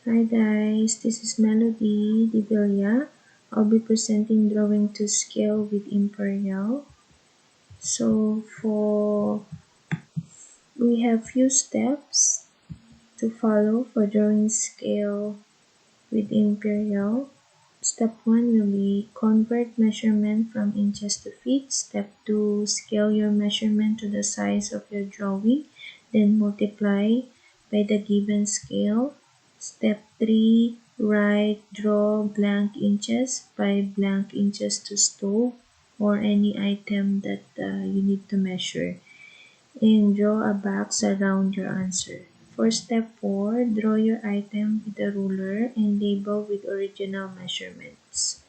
Hi guys, this is Melody Divilia. I'll be presenting drawing to scale with imperial. So we have few steps to follow for drawing scale with imperial. Step 1 will be convert measurement from inches to feet. Step 2, scale your measurement to the size of your drawing, then multiply by the given scale. Step 3, write draw blank inches by blank inches to stove or any item that you need to measure, and draw a box around your answer. For step 4, draw your item with a ruler and label with original measurements.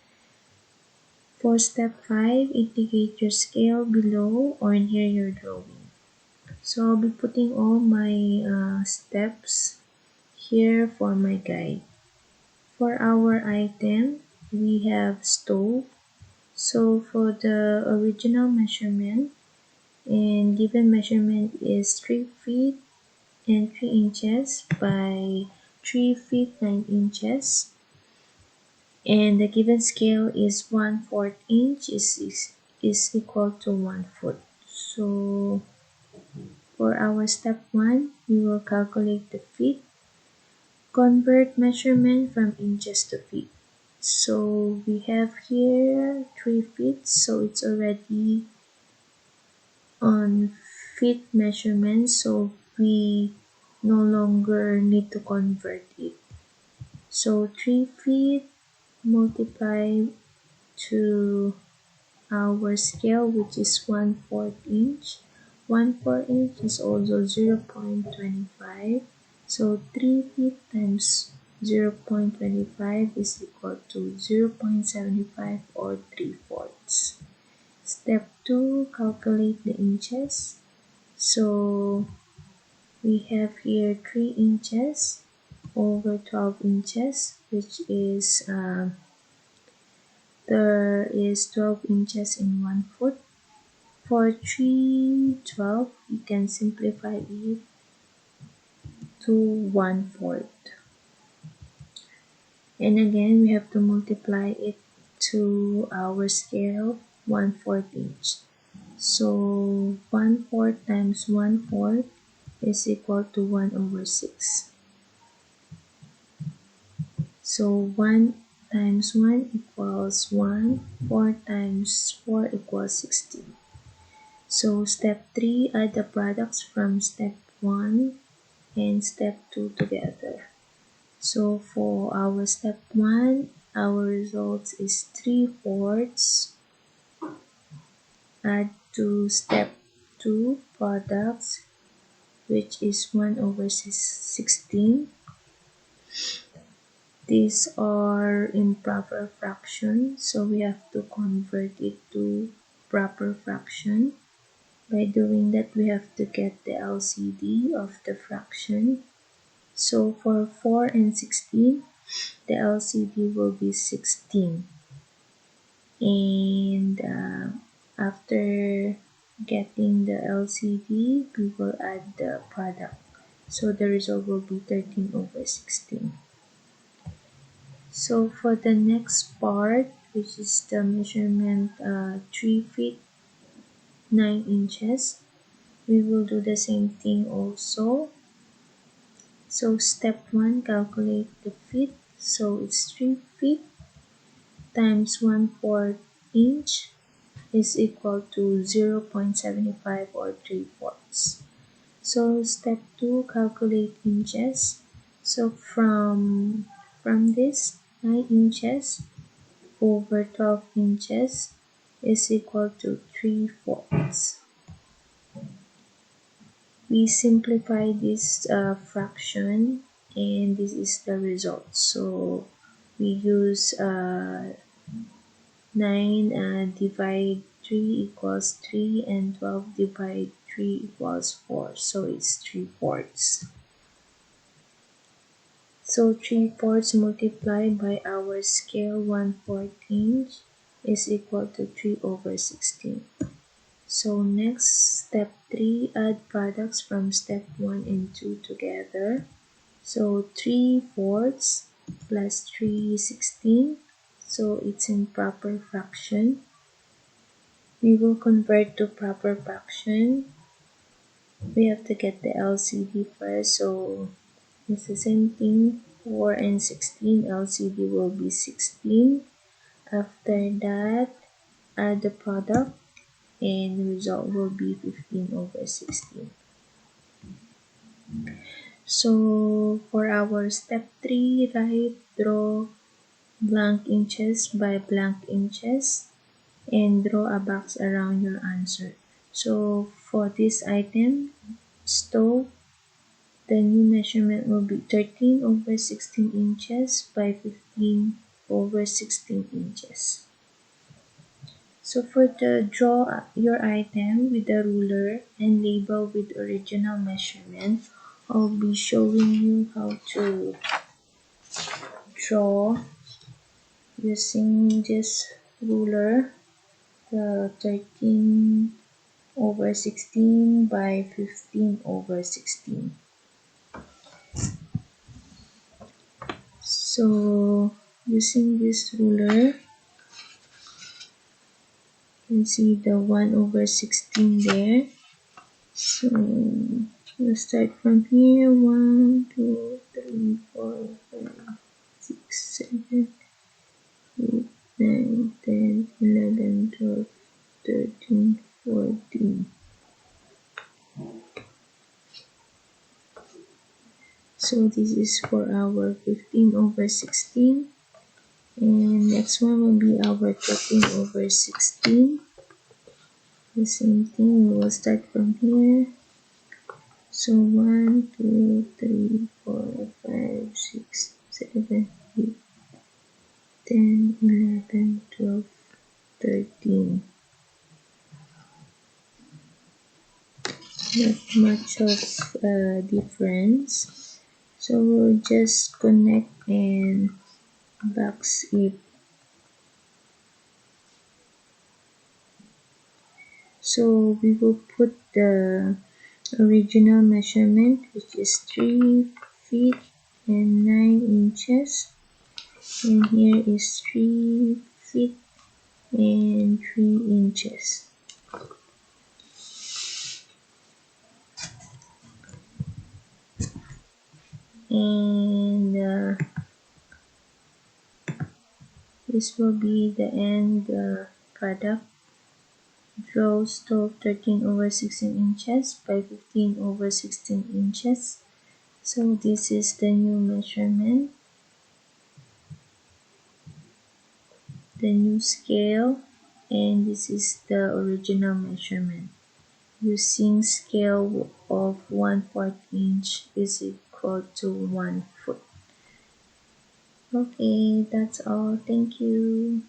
For step 5, indicate your scale below or near your drawing. So I'll be putting all my steps here for my guide. For our item, we have stove. So for the original measurement, and given measurement is 3 feet and 3 inches by 3 feet 9 inches, and the given scale is 1/4 inch is equal to 1 foot. So for our step 1, we will calculate the feet, convert measurement from inches to feet. So we have here 3 feet, so it's already on feet measurement, so we no longer need to convert it. So 3 feet multiplied to our scale, which is 1/4 inch. 1/4 inch is also 0.25. So 3 feet times 0.25 is equal to 0.75 or 3/4. Step 2, calculate the inches. So we have here 3 inches over 12 inches, which is there is 12 inches in 1 foot. For 3/12, we can simplify it to 1/4. And again, we have to multiply it to our scale, 1/4 inch. So 1/4 times 1/4 is equal to 1/6. So 1 times 1 equals 1, 4 times 4 equals 16. So step 3, add the products from step 1 and step 2 together. So for our step 1, our results is 3/4. Add to step 2 products, which is 1/16. These are improper fraction, so we have to convert it to proper fraction. By doing that, we have to get the LCD of the fraction. So for 4 and 16, the LCD will be 16. And after getting the LCD, we will add the product. So the result will be 13/16. So for the next part, which is the measurement 3 feet 9 inches, we will do the same thing also. So step 1, calculate the feet. So it's 3 feet times 1/4 inch is equal to 0.75 or 3/4. So step 2, calculate inches. So from this, 9 inches over 12 inches is equal to 3/4. We simplify this fraction, and this is the result. So we use 9 divide 3 equals 3, and 12 divide 3 equals 4. So it's 3/4. So 3/4 multiplied by our scale 1/4 inch is equal to 3/16. So next, step 3, add products from step 1 and 2 together. So 3/4 plus 3/16. So it's in proper fraction. We will convert to proper fraction. We have to get the LCD first. So it's the same thing. 4 and 16. LCD will be 16. After that, add the product and the result will be 15/16. So for our step 3, write, draw blank inches by blank inches and draw a box around your answer. So for this item, stove, the new measurement will be 13/16 inches by 15/16 inches. So for the draw your item with a ruler and label with original measurement, I'll be showing you how to draw using this ruler, the 13/16 by 15/16. So using this ruler, you can see the 1/16 there. So we'll start from here. 1, 2, 3, 4, 5, 6, 7, 8, 9, 10, 11, 12, 13, 14. So this is for our 15/16. And next one will be our 13/16. The same thing, we will start from here. So 1, 2, 3, 4, 5, 6, 7, 8, 10, 11, 12, 13. Not much of a difference. So we'll just connect and box it. So we will put the original measurement, which is 3 feet and 9 inches. And here is 3 feet and 3 inches. And this will be the end product. Draw stove 13/16 inches by 15/16 inches. So this is the new measurement, the new scale, and this is the original measurement. Using scale of 1/4 inch is equal to 1 foot. Okay, that's all. Thank you.